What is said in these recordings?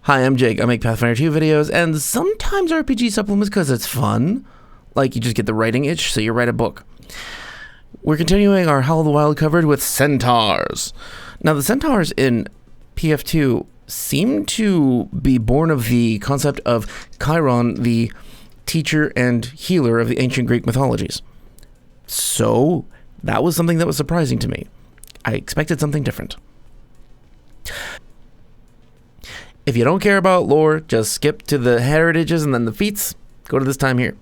Hi, I'm Jake. I make Pathfinder 2 videos and sometimes RPG supplements because it's fun. Like, you just get the writing itch, so you write a book. We're continuing our Howl of the Wild coverage with Centaurs. Now, the Centaurs in PF2 seem to be born of the concept of Chiron, the teacher and healer of the ancient Greek mythologies. So, that was something that was surprising to me. I expected something different. If you don't care about lore, just skip to the heritages and then the feats. Go to this time here.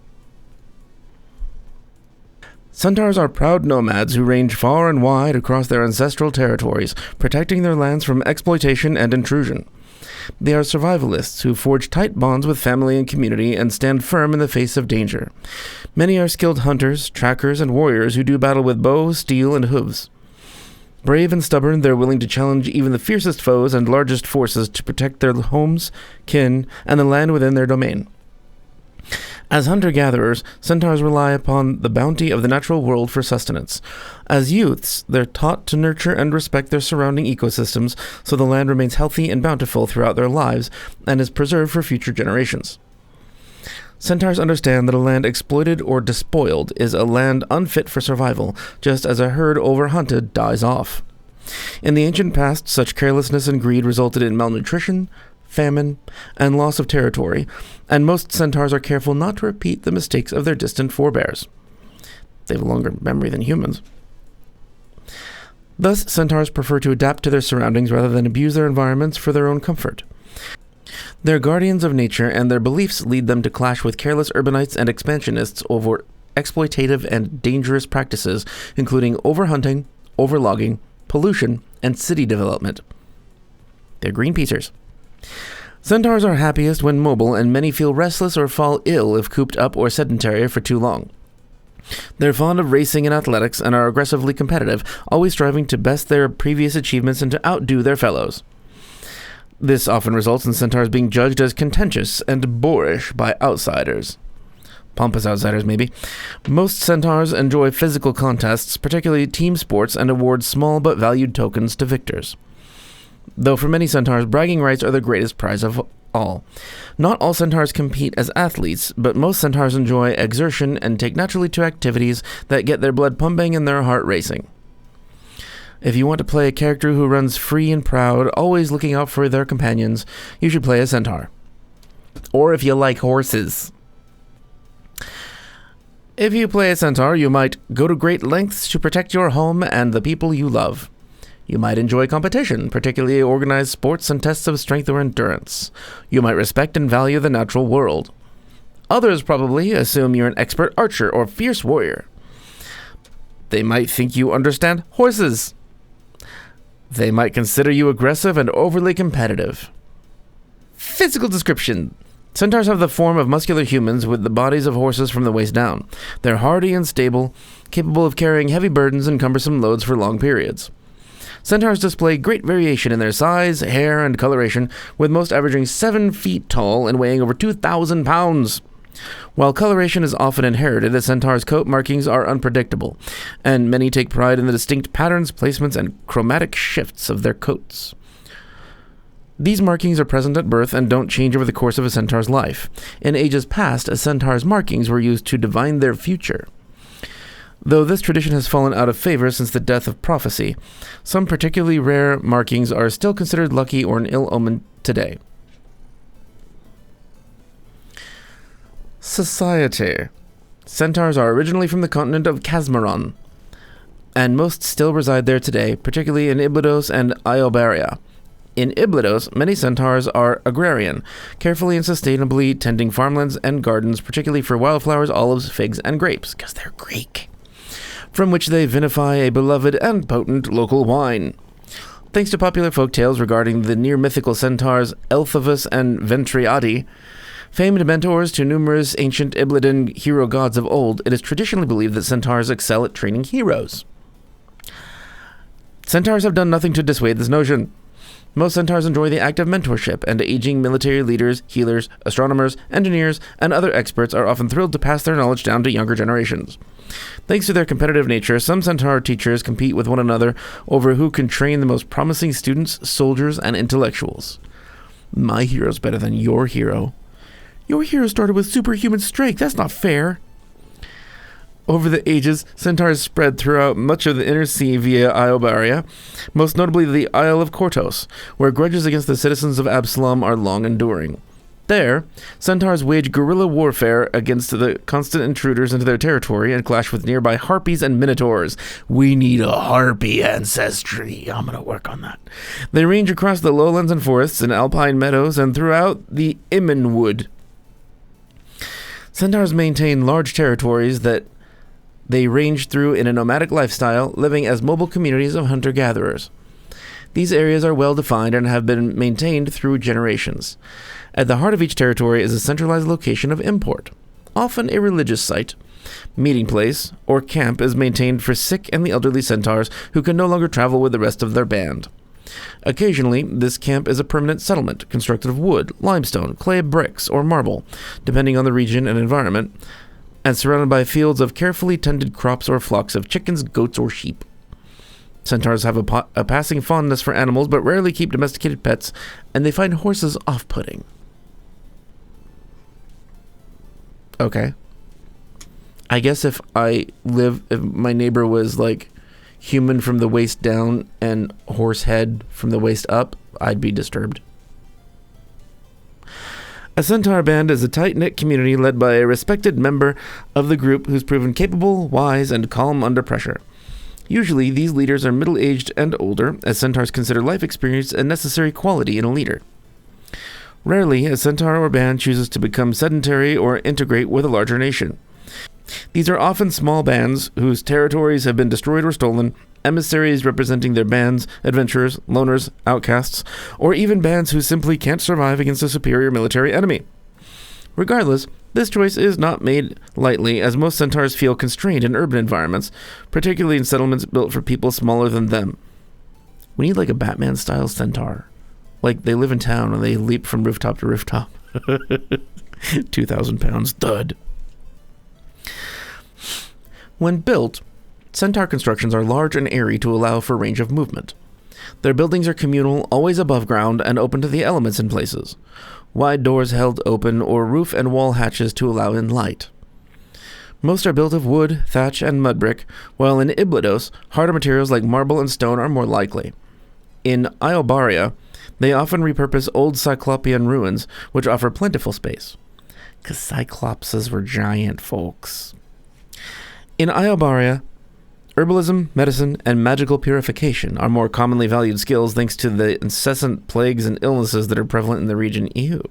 Centaurs are proud nomads who range far and wide across their ancestral territories, protecting their lands from exploitation and intrusion. They are survivalists who forge tight bonds with family and community and stand firm in the face of danger. Many are skilled hunters, trackers, and warriors who do battle with bow, steel, and hooves. Brave and stubborn, they're willing to challenge even the fiercest foes and largest forces to protect their homes, kin, and the land within their domain. As hunter-gatherers, centaurs rely upon the bounty of the natural world for sustenance. As youths, they're taught to nurture and respect their surrounding ecosystems so the land remains healthy and bountiful throughout their lives and is preserved for future generations. Centaurs understand that a land exploited or despoiled is a land unfit for survival, just as a herd overhunted dies off. In the ancient past, such carelessness and greed resulted in malnutrition, famine, and loss of territory, and most centaurs are careful not to repeat the mistakes of their distant forebears. They have a longer memory than humans. Thus, centaurs prefer to adapt to their surroundings rather than abuse their environments for their own comfort. They're guardians of nature, and their beliefs lead them to clash with careless urbanites and expansionists over exploitative and dangerous practices, including overhunting, overlogging, pollution, and city development. They're Greenpeacers. Centaurs are happiest when mobile, and many feel restless or fall ill if cooped up or sedentary for too long. They're fond of racing and athletics and are aggressively competitive, always striving to best their previous achievements and to outdo their fellows. This often results in centaurs being judged as contentious and boorish by outsiders. Pompous outsiders, maybe. Most centaurs enjoy physical contests, particularly team sports, and award small but valued tokens to victors. Though for many centaurs, bragging rights are the greatest prize of all. Not all centaurs compete as athletes, but most centaurs enjoy exertion and take naturally to activities that get their blood pumping and their heart racing. If you want to play a character who runs free and proud, always looking out for their companions, you should play a centaur. Or if you like horses. If you play a centaur, you might go to great lengths to protect your home and the people you love. You might enjoy competition, particularly organized sports and tests of strength or endurance. You might respect and value the natural world. Others probably assume you're an expert archer or fierce warrior. They might think you understand horses. They might consider you aggressive and overly competitive. Physical description. Centaurs have the form of muscular humans with the bodies of horses from the waist down. They're hardy and stable, capable of carrying heavy burdens and cumbersome loads for long periods. Centaurs display great variation in their size, hair, and coloration, with most averaging 7 feet tall and weighing over 2,000 pounds. While coloration is often inherited, the centaur's coat markings are unpredictable, and many take pride in the distinct patterns, placements, and chromatic shifts of their coats. These markings are present at birth and don't change over the course of a centaur's life. In ages past, a centaur's markings were used to divine their future. Though this tradition has fallen out of favor since the death of prophecy, some particularly rare markings are still considered lucky or an ill omen today. Society. Centaurs are originally from the continent of Casmaron, and most still reside there today, particularly in Iblados and Iobaria. In Iblados, many centaurs are agrarian, carefully and sustainably tending farmlands and gardens, particularly for wildflowers, olives, figs, and grapes, because they're Greek, from which they vinify a beloved and potent local wine. Thanks to popular folktales regarding the near-mythical centaurs Elphavus and Ventriadi, famed mentors to numerous ancient Ibladan hero gods of old, it is traditionally believed that centaurs excel at training heroes. Centaurs have done nothing to dissuade this notion. Most centaurs enjoy the act of mentorship, and aging military leaders, healers, astronomers, engineers, and other experts are often thrilled to pass their knowledge down to younger generations. Thanks to their competitive nature, some centaur teachers compete with one another over who can train the most promising students, soldiers, and intellectuals. My hero's better than your hero. Your hero started with superhuman strength. That's not fair. Over the ages, centaurs spread throughout much of the inner sea via Iobaria, most notably the Isle of Kortos, where grudges against the citizens of Absalom are long enduring. There, centaurs wage guerrilla warfare against the constant intruders into their territory and clash with nearby harpies and minotaurs. We need a harpy ancestry. I'm going to work on that. They range across the lowlands and forests and alpine meadows and throughout the Immenwood. Centaurs maintain large territories that they range through in a nomadic lifestyle, living as mobile communities of hunter-gatherers. These areas are well defined and have been maintained through generations. At the heart of each territory is a centralized location of import, often a religious site. Meeting place, or camp, is maintained for sick and the elderly centaurs who can no longer travel with the rest of their band. Occasionally, this camp is a permanent settlement, constructed of wood, limestone, clay bricks, or marble, depending on the region and environment, and surrounded by fields of carefully tended crops or flocks of chickens, goats, or sheep. Centaurs have a passing fondness for animals, but rarely keep domesticated pets, and they find horses off-putting. Okay. I guess if my neighbor was like human from the waist down and horse head from the waist up, I'd be disturbed. A centaur band is a tight-knit community led by a respected member of the group who's proven capable, wise, and calm under pressure. Usually, these leaders are middle-aged and older, as centaurs consider life experience a necessary quality in a leader. Rarely, a centaur or band chooses to become sedentary or integrate with a larger nation. These are often small bands whose territories have been destroyed or stolen, emissaries representing their bands, adventurers, loners, outcasts, or even bands who simply can't survive against a superior military enemy. Regardless, this choice is not made lightly, as most centaurs feel constrained in urban environments, particularly in settlements built for people smaller than them. We need like a Batman-style centaur. Like, they live in town and they leap from rooftop to rooftop. 2,000 pounds, thud. When built, centaur constructions are large and airy to allow for range of movement. Their buildings are communal, always above ground, and open to the elements in places. Wide doors held open or roof and wall hatches to allow in light. Most are built of wood, thatch, and mud brick, while in Iblados, harder materials like marble and stone are more likely. In Iobaria, they often repurpose old Cyclopean ruins, which offer plentiful space. 'Cause Cyclopses were giant, folks. In Iobaria, herbalism, medicine, and magical purification are more commonly valued skills thanks to the incessant plagues and illnesses that are prevalent in the region. Ew.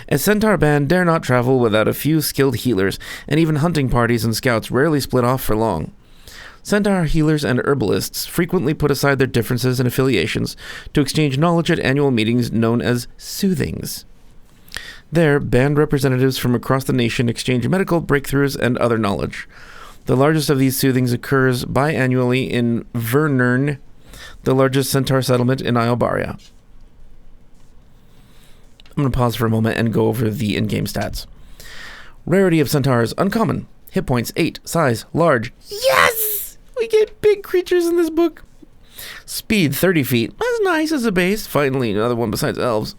A centaur band dare not travel without a few skilled healers, and even hunting parties and scouts rarely split off for long. Centaur healers and herbalists frequently put aside their differences and affiliations to exchange knowledge at annual meetings known as soothings. There, band representatives from across the nation exchange medical breakthroughs and other knowledge. The largest of these soothings occurs biannually in Vernern, the largest centaur settlement in Iobaria. I'm going to pause for a moment and go over the in-game stats. Rarity of centaurs, uncommon. Hit points, 8. Size, large. Yes! We get big creatures in this book. Speed, 30 feet. That's nice as a base. Finally, another one besides elves.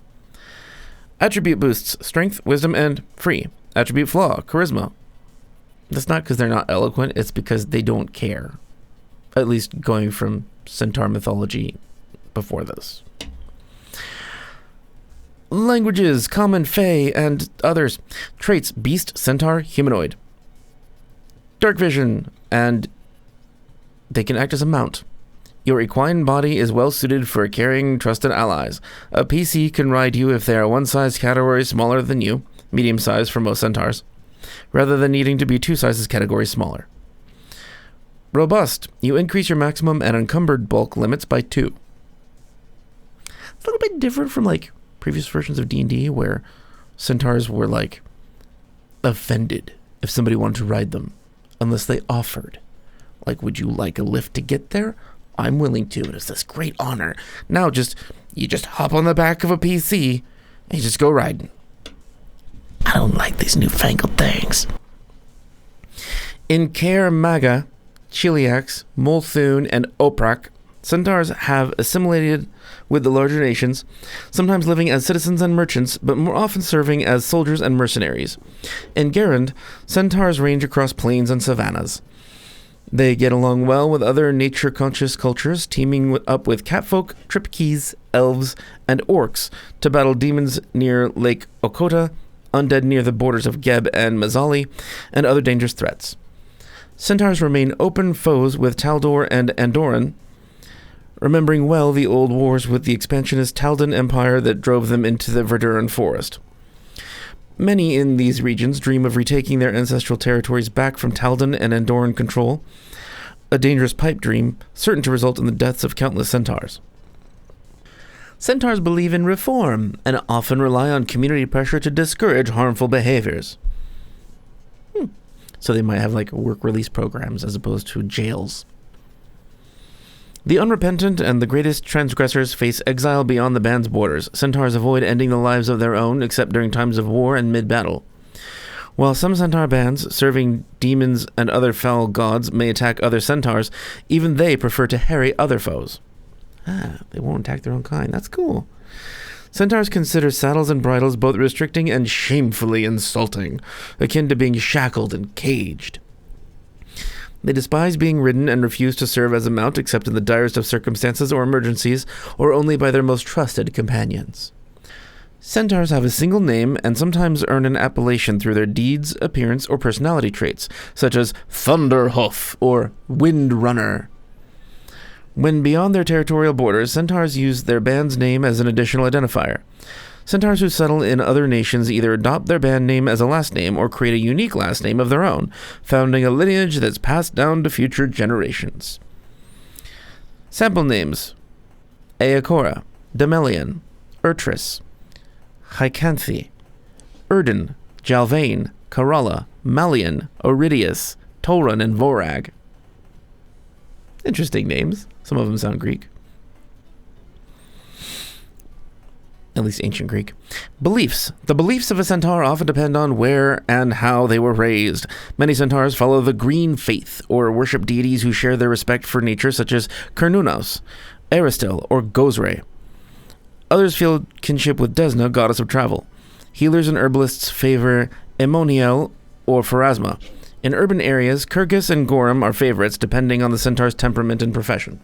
Attribute boosts, strength, wisdom, and free. Attribute flaw, charisma. That's not because they're not eloquent, it's because they don't care. At least going from centaur mythology before this. Languages, common, fey, and others. Traits, beast, centaur, humanoid. Dark vision, and they can act as a mount. Your equine body is well suited for carrying trusted allies. A PC can ride you if they are one size category smaller than you, medium size for most centaurs, rather than needing to be 2 sizes category smaller. Robust. You increase your maximum and encumbered bulk limits by 2. It's a little bit different from like previous versions of D&D where centaurs were like offended if somebody wanted to ride them unless they offered. Like, would you like a lift to get there? I'm willing to. It's this great honor. Now you just hop on the back of a PC and you just go riding. I don't like these newfangled things. In Kaer Maga, Chiliax, Multhune, and Oprak, Centaurs have assimilated with the larger nations, sometimes living as citizens and merchants, but more often serving as soldiers and mercenaries. In Garand, centaurs range across plains and savannas. They get along well with other nature-conscious cultures, teaming up with catfolk, tripkees, elves, and orcs to battle demons near Lake Okota, undead near the borders of Geb and Mazzali, and other dangerous threats. Centaurs remain open foes with Taldor and Andoran, remembering well the old wars with the expansionist Taldan Empire that drove them into the Verduran forest. Many in these regions dream of retaking their ancestral territories back from Taldan and Andoran control, a dangerous pipe dream certain to result in the deaths of countless centaurs. Centaurs believe in reform and often rely on community pressure to discourage harmful behaviors. So they might have like work release programs as opposed to jails. The unrepentant and the greatest transgressors face exile beyond the band's borders. Centaurs avoid ending the lives of their own except during times of war and mid-battle. While some centaur bands, serving demons and other foul gods, may attack other centaurs, even they prefer to harry other foes. They won't attack their own kind. That's cool. Centaurs consider saddles and bridles both restricting and shamefully insulting, akin to being shackled and caged. They despise being ridden and refuse to serve as a mount except in the direst of circumstances or emergencies, or only by their most trusted companions. Centaurs have a single name and sometimes earn an appellation through their deeds, appearance, or personality traits, such as Thunderhoof or Windrunner. When beyond their territorial borders, centaurs use their band's name as an additional identifier. Centaurs who settle in other nations either adopt their band name as a last name or create a unique last name of their own, founding a lineage that's passed down to future generations. Sample names: Aakora, Demelian, Urtris, Hycanthi, Erden, Jalvain, Karala, Malian, Oridius, Tauran, and Vorag. Interesting names. Some of them sound Greek. At least ancient Greek. Beliefs. The beliefs of a centaur often depend on where and how they were raised. Many centaurs follow the green faith, or worship deities who share their respect for nature, such as Kernunos, Aristil, or Gozre. Others feel kinship with Desna, goddess of travel. Healers and herbalists favor Emoniel or Pharasma. In urban areas, Kyrgyz and Gorum are favorites, depending on the centaur's temperament and profession.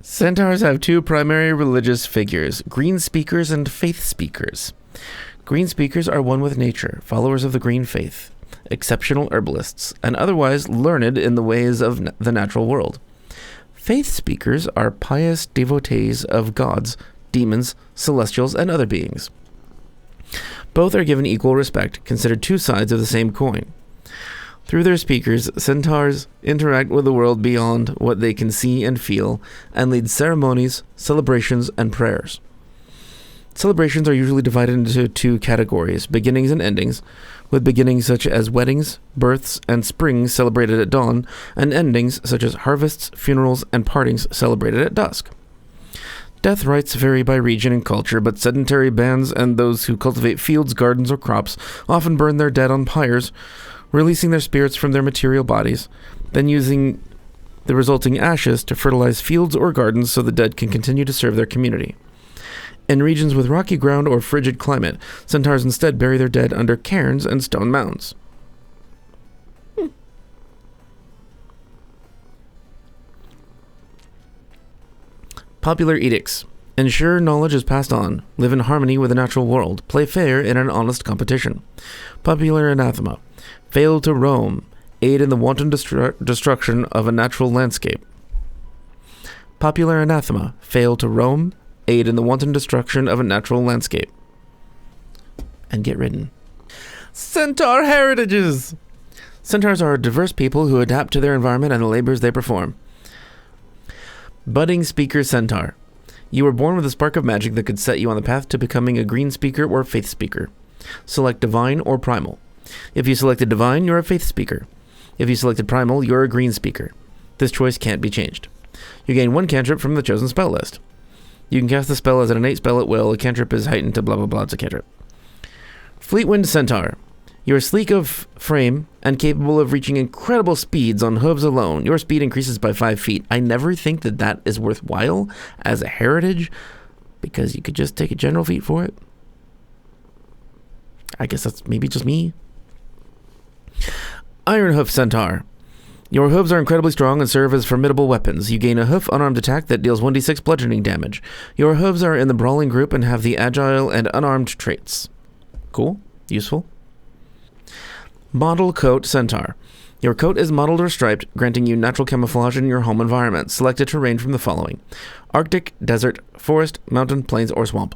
Centaurs have two primary religious figures, green speakers and faith speakers. Green speakers are one with nature, followers of the green faith, exceptional herbalists, and otherwise learned in the ways of the natural world. Faith speakers are pious devotees of gods, demons, celestials, and other beings. Both are given equal respect, considered two sides of the same coin. Through their speakers, centaurs interact with the world beyond what they can see and feel, and lead ceremonies, celebrations, and prayers. Celebrations are usually divided into two categories, beginnings and endings, with beginnings such as weddings, births, and springs celebrated at dawn, and endings such as harvests, funerals, and partings celebrated at dusk. Death rites vary by region and culture, but sedentary bands and those who cultivate fields, gardens, or crops often burn their dead on pyres, releasing their spirits from their material bodies, then using the resulting ashes to fertilize fields or gardens so the dead can continue to serve their community. In regions with rocky ground or frigid climate, centaurs instead bury their dead under cairns and stone mounds. Popular edicts. Ensure knowledge is passed on. Live in harmony with the natural world. Play fair in an honest competition. Popular anathema. Fail to roam. Aid in the wanton destruction of a natural landscape. Popular anathema. Fail to roam. Aid in the wanton destruction of a natural landscape. And get ridden. Centaur heritages! Centaurs are diverse people who adapt to their environment and the labors they perform. Budding Speaker Centaur. You were born with a spark of magic that could set you on the path to becoming a green speaker or faith speaker. Select Divine or Primal. If you selected Divine, you're a faith speaker. If you selected Primal, you're a green speaker. This choice can't be changed. You gain one cantrip from the chosen spell list. You can cast the spell as an innate spell at will. A cantrip is heightened to blah blah blah. It's a cantrip. Fleetwind Centaur. You're sleek of frame and capable of reaching incredible speeds on hooves alone. Your speed increases by 5 feet. I never think that that is worthwhile as a heritage because you could just take a general feat for it. I guess that's maybe just me. Iron Hoof Centaur. Your hooves are incredibly strong and serve as formidable weapons. You gain a hoof unarmed attack that deals 1d6 bludgeoning damage. Your hooves are in the brawling group and have the agile and unarmed traits. Cool. Useful. Model Coat Centaur. Your coat is mottled or striped, granting you natural camouflage in your home environment. Select a terrain from the following: Arctic, desert, forest, mountain, plains, or swamp.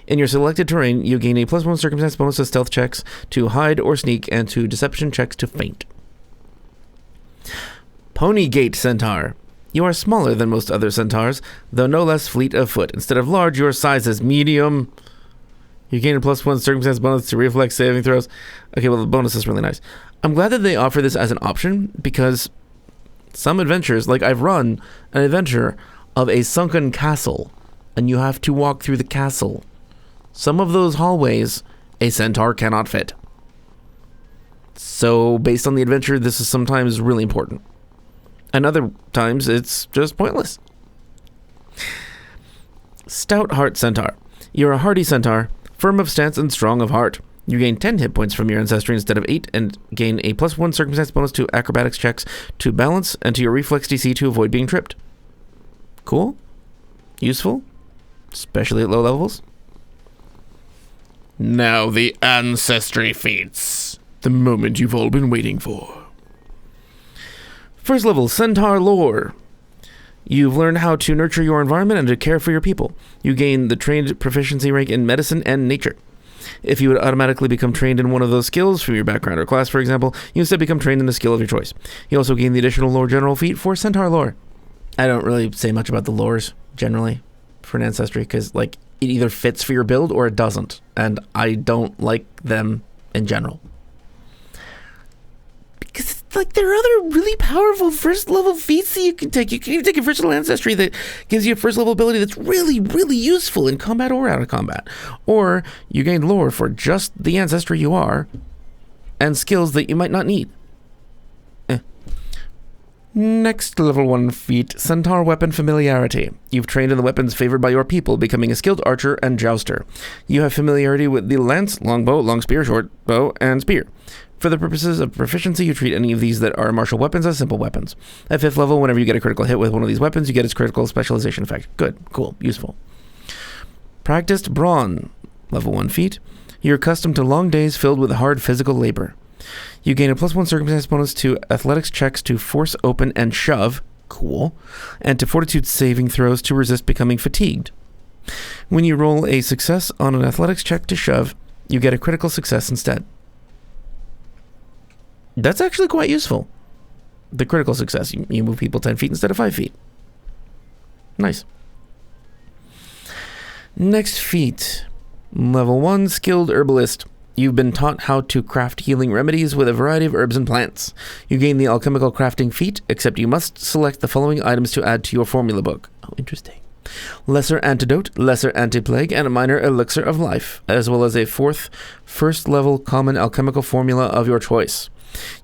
In your selected terrain, you gain a +1 circumstance bonus to stealth checks to hide or sneak and to deception checks to feint. Pony Gait Centaur. You are smaller than most other centaurs, though no less fleet of foot. Instead of large, your size is medium. You gain a +1 circumstance bonus to reflex saving throws. Okay, well, the bonus is really nice. I'm glad that they offer this as an option because some adventures, like I've run an adventure of a sunken castle, and you have to walk through the castle. Some of those hallways, a centaur cannot fit. So, based on the adventure, this is sometimes really important. And other times, it's just pointless. Stout Heart Centaur. You're a hardy centaur, firm of stance and strong of heart. You gain 10 hit points from your ancestry instead of 8, and gain a +1 circumstance bonus to acrobatics checks to balance and to your reflex DC to avoid being tripped. Cool. Useful. Especially at low levels. Now the Ancestry feats. The moment you've all been waiting for. First level, Centaur Lore. You've learned how to nurture your environment and to care for your people. You gain the trained proficiency rank in medicine and nature. If you would automatically become trained in one of those skills from your background or class, for example, you instead become trained in the skill of your choice. You also gain the additional lore general feat for Centaur Lore. I don't really say much about the lores, generally, for an Ancestry, because, like, it either fits for your build or it doesn't, and I don't like them in general. Because, like, there are other really powerful first-level feats that you can take. You can even take a versatile Ancestry that gives you a first-level ability that's really, really useful in combat or out of combat. Or you gain lore for just the Ancestry you are, and skills that you might not need. Next level 1 feat, Centaur Weapon Familiarity. You've trained in the weapons favored by your people, becoming a skilled archer and jouster. You have familiarity with the lance, longbow, long spear, short bow, and spear. For the purposes of proficiency, you treat any of these that are martial weapons as simple weapons. At 5th level, whenever you get a critical hit with one of these weapons, you get its critical specialization effect. Good, cool, useful. Practiced Brawn. Level 1 feat. You're accustomed to long days filled with hard physical labor. You gain a +1 circumstance bonus to athletics checks to force open and shove, cool, and to fortitude saving throws to resist becoming fatigued. When you roll a success on an athletics check to shove, you get a critical success instead. That's actually quite useful. The critical success, you move people 10 feet instead of 5 feet. Nice. Next feat, level 1 Skilled Herbalist. You've been taught how to craft healing remedies with a variety of herbs and plants. You gain the alchemical crafting feat, except you must select the following items to add to your formula book. Oh, interesting. Lesser Antidote, Lesser Anti-Plague, and a Minor Elixir of Life, as well as a 4th, first-level common alchemical formula of your choice.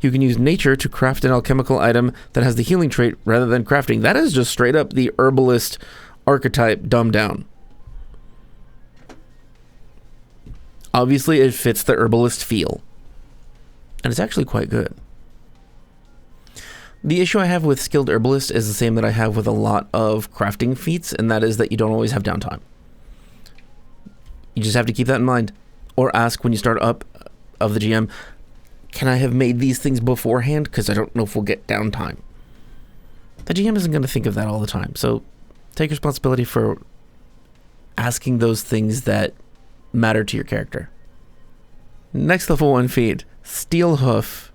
You can use nature to craft an alchemical item that has the healing trait rather than crafting. That is just straight up the herbalist archetype dumbed down. Obviously, it fits the herbalist feel. And it's actually quite good. The issue I have with skilled herbalist is the same that I have with a lot of crafting feats, and that is that you don't always have downtime. You just have to keep that in mind. Or ask when you start up of the GM, can I have made these things beforehand? Because I don't know if we'll get downtime. The GM isn't going to think of that all the time. So take responsibility for asking those things that matter to your character. Next level 1 feat, Steel Hoof.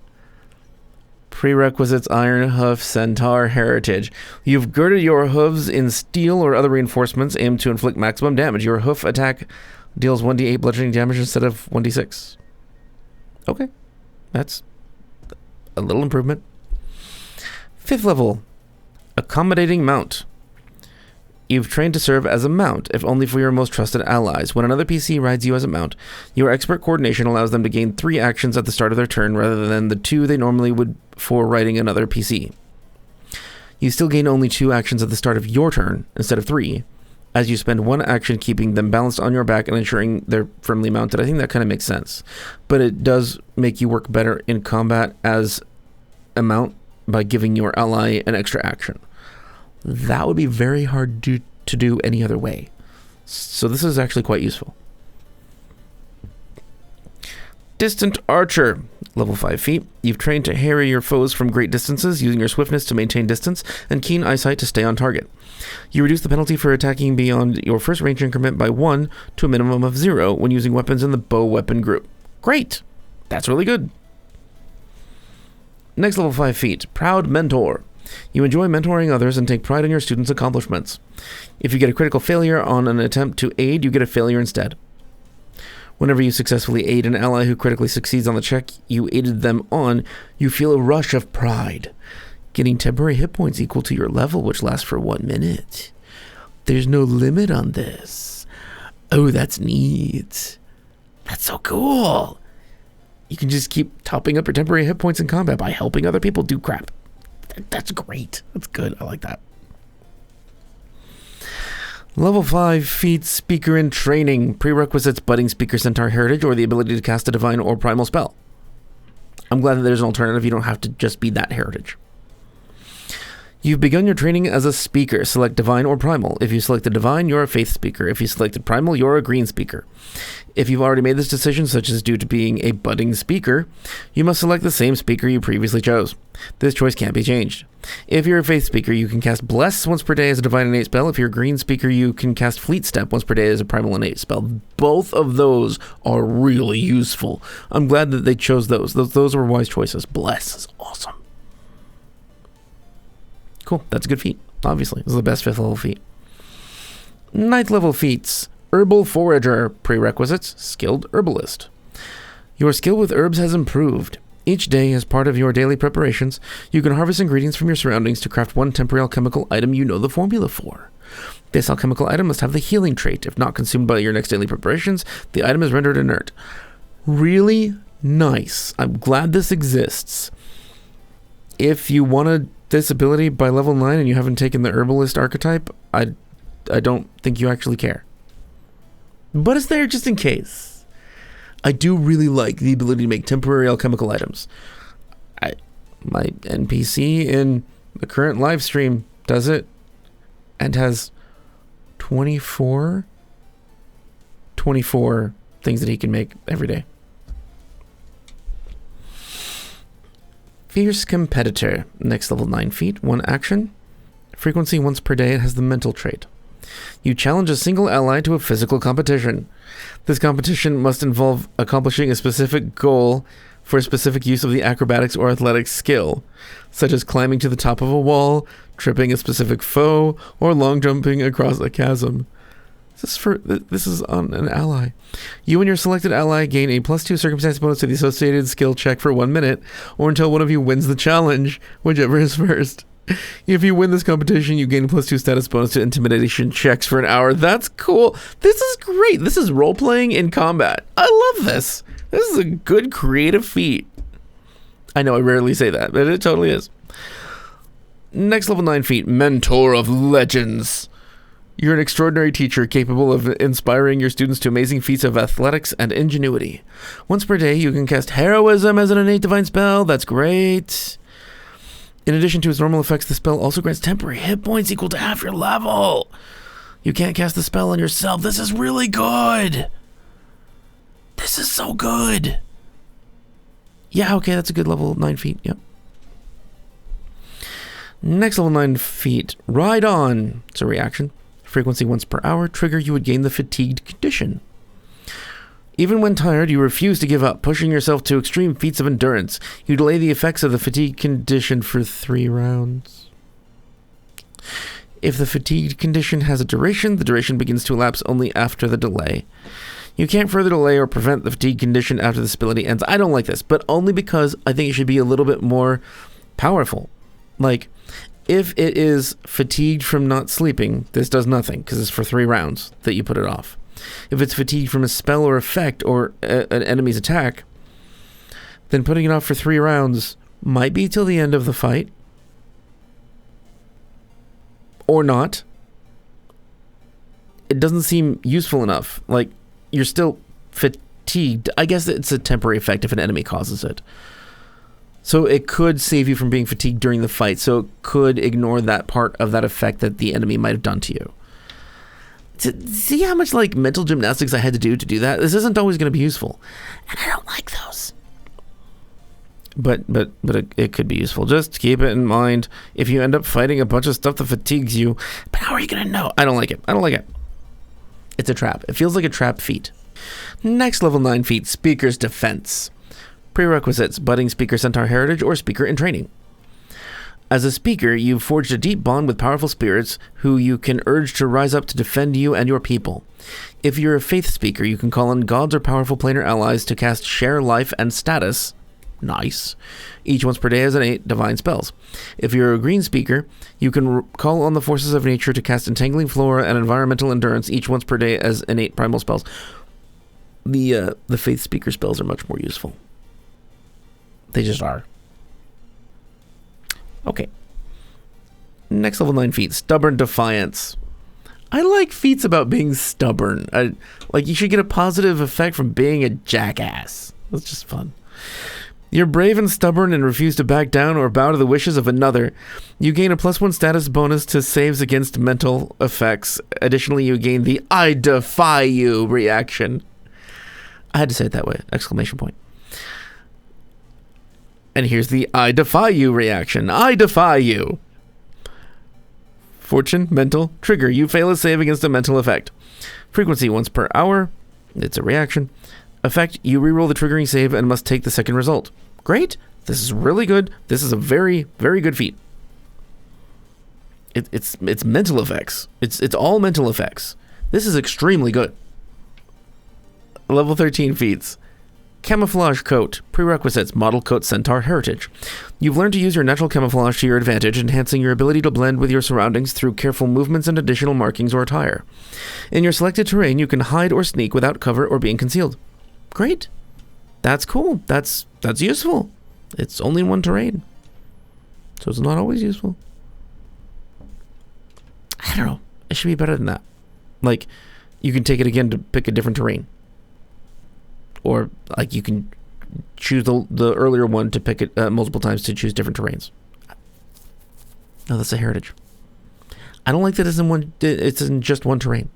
Prerequisites Iron Hoof Centaur Heritage. You've girded your hooves in steel or other reinforcements aimed to inflict maximum damage. Your hoof attack deals 1d8 bludgeoning damage instead of 1d6. Okay, that's a little improvement. 5th level, Accommodating Mount. You've trained to serve as a mount, if only for your most trusted allies. When another PC rides you as a mount, your expert coordination allows them to gain 3 actions at the start of their turn rather than the 2 they normally would for riding another PC. You still gain only 2 actions at the start of your turn, instead of 3, as you spend 1 action keeping them balanced on your back and ensuring they're firmly mounted. I think that kind of makes sense. But it does make you work better in combat as a mount by giving your ally an extra action. That would be very hard to do any other way. So this is actually quite useful. Distant Archer, level 5 feet. You've trained to harry your foes from great distances, using your swiftness to maintain distance and keen eyesight to stay on target. You reduce the penalty for attacking beyond your first range increment by 1 to a minimum of 0 when using weapons in the bow weapon group. Great! That's really good. Next level 5 feet, Proud Mentor. You enjoy mentoring others and take pride in your students' accomplishments. If you get a critical failure on an attempt to aid, you get a failure instead. Whenever you successfully aid an ally who critically succeeds on the check you aided them on, you feel a rush of pride, getting temporary hit points equal to your level, which lasts for 1 minute. There's no limit on this. Oh, that's neat. That's so cool. You can just keep topping up your temporary hit points in combat by helping other people do crap. That's great. That's good. I like that. Level 5 feat Speaker in Training. Prerequisites: Budding Speaker Centaur Heritage or the ability to cast a divine or primal spell. I'm glad that there's an alternative. You don't have to just be that heritage. You've begun your training as a speaker. Select Divine or Primal. If you select the Divine, you're a Faith Speaker. If you selected Primal, you're a Green Speaker. If you've already made this decision, such as due to being a budding speaker, you must select the same speaker you previously chose. This choice can't be changed. If you're a Faith Speaker, you can cast Bless once per day as a Divine Innate spell. If you're a Green Speaker, you can cast Fleet Step once per day as a Primal Innate spell. Both of those are really useful. I'm glad that they chose those. Those were wise choices. Bless is awesome. Cool. That's a good feat. Obviously, this is the best 5th level feat. 9th level feats. Herbal Forager. Prerequisites: Skilled Herbalist. Your skill with herbs has improved. Each day, as part of your daily preparations, you can harvest ingredients from your surroundings to craft 1 temporary alchemical item you know the formula for. This alchemical item must have the healing trait. If not consumed by your next daily preparations, the item is rendered inert. Really nice. I'm glad this exists. If you wanted this ability by level 9 and you haven't taken the Herbalist archetype, I don't think you actually care. But it's there just in case. I do really like the ability to make temporary alchemical items. My NPC in the current live stream does it and has 24 things that he can make every day. Fierce Competitor. Next level 9 feat. 1 action. Frequency once per day. It has the mental trait. You challenge a single ally to a physical competition. This competition must involve accomplishing a specific goal for a specific use of the acrobatics or athletics skill, such as climbing to the top of a wall, tripping a specific foe, or long jumping across a chasm. This is on an ally. You and your selected ally gain a +2 circumstance bonus to the associated skill check for 1 minute, or until one of you wins the challenge, whichever is first. If you win this competition, you gain a +2 status bonus to intimidation checks for an hour. That's cool. This is great. This is role-playing in combat. I love this. This is a good creative feat. I know I rarely say that, but it totally is. Next level 9 feat, Mentor of Legends. You're an extraordinary teacher capable of inspiring your students to amazing feats of athletics and ingenuity. Once per day, you can cast Heroism as an innate divine spell. That's great. In addition to its normal effects, the spell also grants temporary hit points equal to half your level. You can't cast the spell on yourself. This is really good. This is so good. Yeah, okay, that's a good level 9 feat. Yep. Next level 9 feat, Ride On. It's a reaction. Frequency once per hour. Trigger, you would gain the fatigued condition. Even when tired, you refuse to give up, pushing yourself to extreme feats of endurance. You delay the effects of the fatigue condition for 3 rounds. If the fatigued condition has a duration, the duration begins to elapse only after the delay. You can't further delay or prevent the fatigue condition after this ability ends. I don't like this, but only because I think it should be a little bit more powerful. Like, If it is fatigued from not sleeping, this does nothing, because it's for 3 rounds that you put it off. If it's fatigued from a spell or effect or an enemy's attack, then putting it off for 3 rounds might be till the end of the fight. Or not. It doesn't seem useful enough. Like, you're still fatigued. I guess it's a temporary effect if an enemy causes it. So it could save you from being fatigued during the fight. So it could ignore that part of that effect that the enemy might have done to you. See how much like mental gymnastics I had to do that? This isn't always going to be useful. And I don't like those. But it could be useful. Just keep it in mind if you end up fighting a bunch of stuff that fatigues you. But how are you going to know? I don't like it. It's a trap. It feels like a trap feat. Next level 9 feat, Speaker's Defense. Prerequisites, budding Speaker Centaur Heritage or Speaker in Training. As a speaker, you've forged a deep bond with powerful spirits who you can urge to rise up to defend you and your people. If you're a faith speaker, you can call on gods or powerful planar allies to cast Share Life and Status. Nice. Each once per day as innate divine spells. If you're a green speaker, you can call on the forces of nature to cast Entangling Flora and Environmental Endurance each once per day as innate primal spells. The faith speaker spells are much more useful. They just are. Okay. Next level 9 feat, Stubborn Defiance. I like feats about being stubborn. Like, you should get a positive effect from being a jackass. That's just fun. You're brave and stubborn and refuse to back down or bow to the wishes of another. You gain a +1 status bonus to saves against mental effects. Additionally, you gain the I defy you reaction. I had to say it that way. Exclamation point. And here's the I defy you reaction. I defy you. Fortune, mental, trigger. You fail a save against a mental effect. Frequency, once per hour. It's a reaction. Effect, you reroll the triggering save and must take the second result. Great. This is really good. This is a very, very good feat. It's mental effects. It's all mental effects. This is extremely good. Level 13 feats. Camouflage Coat. Prerequisites, Model Coat Centaur Heritage. You've learned to use your natural camouflage to your advantage, enhancing your ability to blend with your surroundings through careful movements and additional markings or attire. In your selected terrain, you can hide or sneak without cover or being concealed. Great. That's cool. That's useful. It's only in one terrain, so it's not always useful. I don't know. It should be better than that. Like, you can take it again to pick a different terrain. Or, like, you can choose the earlier one to pick it multiple times to choose different terrains. No, that's a heritage. I don't like that it's in just one terrain.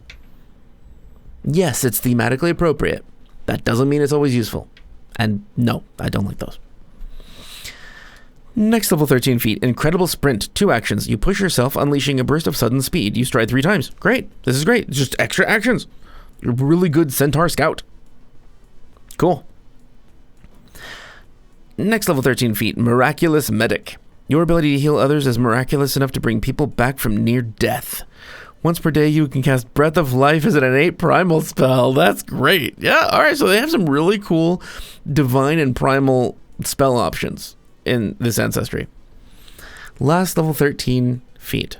Yes, it's thematically appropriate. That doesn't mean it's always useful. And no, I don't like those. Next level 13 feat, Incredible Sprint. 2 actions. You push yourself, unleashing a burst of sudden speed. You stride 3 times. Great. This is great. It's just extra actions. You're a really good Centaur Scout. Cool. Next level 13 feat, Miraculous Medic. Your ability to heal others is miraculous enough to bring people back from near death. Once per day, you can cast Breath of Life as an innate primal spell. That's great. Yeah, alright, so they have some really cool divine and primal spell options in this Ancestry. Last level 13 feat,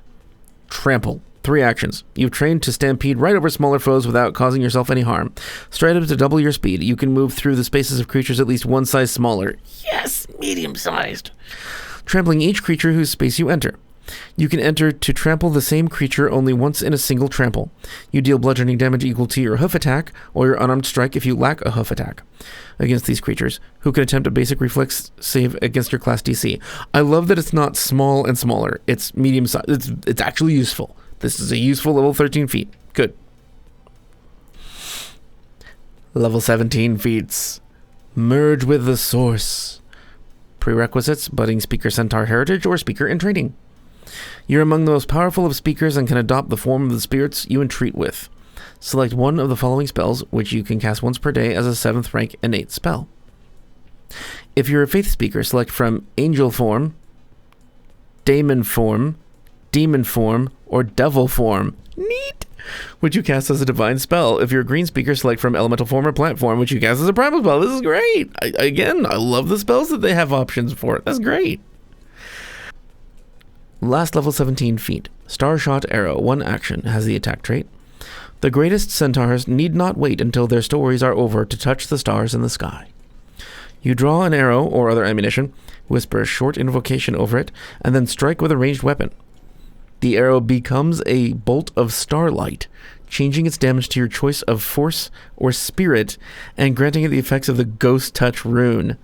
Trample. 3 actions. You've trained to stampede right over smaller foes without causing yourself any harm. Stride up to double your speed. You can move through the spaces of creatures at least one size smaller. Yes, medium-sized. Trampling each creature whose space you enter. You can enter to trample the same creature only once in a single trample. You deal bludgeoning damage equal to your hoof attack or your unarmed strike if you lack a hoof attack against these creatures, who can attempt a basic reflex save against your class DC. I love that it's not small and smaller. It's medium-sized. It's actually useful. This is a useful level 13 feat. Good. Level 17 feats. Merge with the Source. Prerequisites, budding Speaker Centaur Heritage or Speaker in Training. You're among the most powerful of speakers and can adopt the form of the spirits you entreat with. Select one of the following spells, which you can cast once per day as a 7th rank innate spell. If you're a faith speaker, select from Angel Form, Daemon Form, Demon Form, or Devil Form. Neat! Which you cast as a divine spell. If you're a green speaker, select from Elemental Form or Plant Form, which you cast as a primal spell. This is great! I love the spells that they have options for. That's great. Last level 17 feat. Starshot Arrow, 1 action, has the attack trait. The greatest centaurs need not wait until their stories are over to touch the stars in the sky. You draw an arrow or other ammunition, whisper a short invocation over it, and then strike with a ranged weapon. The arrow becomes a bolt of starlight, changing its damage to your choice of force or spirit, and granting it the effects of the Ghost Touch rune.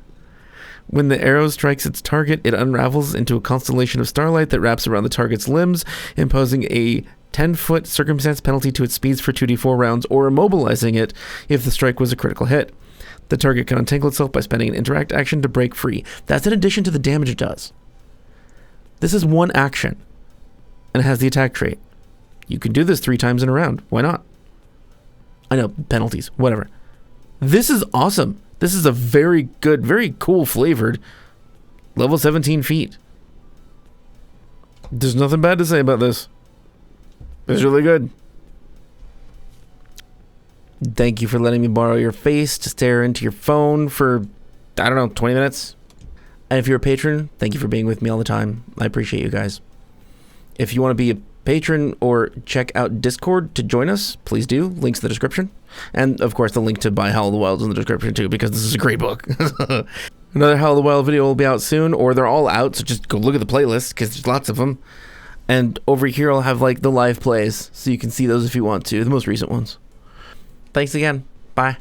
When the arrow strikes its target, it unravels into a constellation of starlight that wraps around the target's limbs, imposing a 10-foot circumstance penalty to its speeds for 2d4 rounds, or immobilizing it if the strike was a critical hit. The target can untangle itself by spending an interact action to break free. That's in addition to the damage it does. This is 1 action, and it has the attack trait. You can do this 3 times in a round. Why not? I know, penalties, whatever. This is awesome. This is a very good, very cool flavored level 17 feat. There's nothing bad to say about this. It's really good. Thank you for letting me borrow your face to stare into your phone for, I don't know, 20 minutes. And if you're a patron, thank you for being with me all the time. I appreciate you guys. If you want to be a patron or check out Discord to join us, please do. Links in the description. And, of course, the link to buy Howl of the Wild is in the description, too, because this is a great book. Another Howl of the Wild video will be out soon, or they're all out, so just go look at the playlist, because there's lots of them. And over here, I'll have, like, the live plays, so you can see those if you want to, the most recent ones. Thanks again. Bye.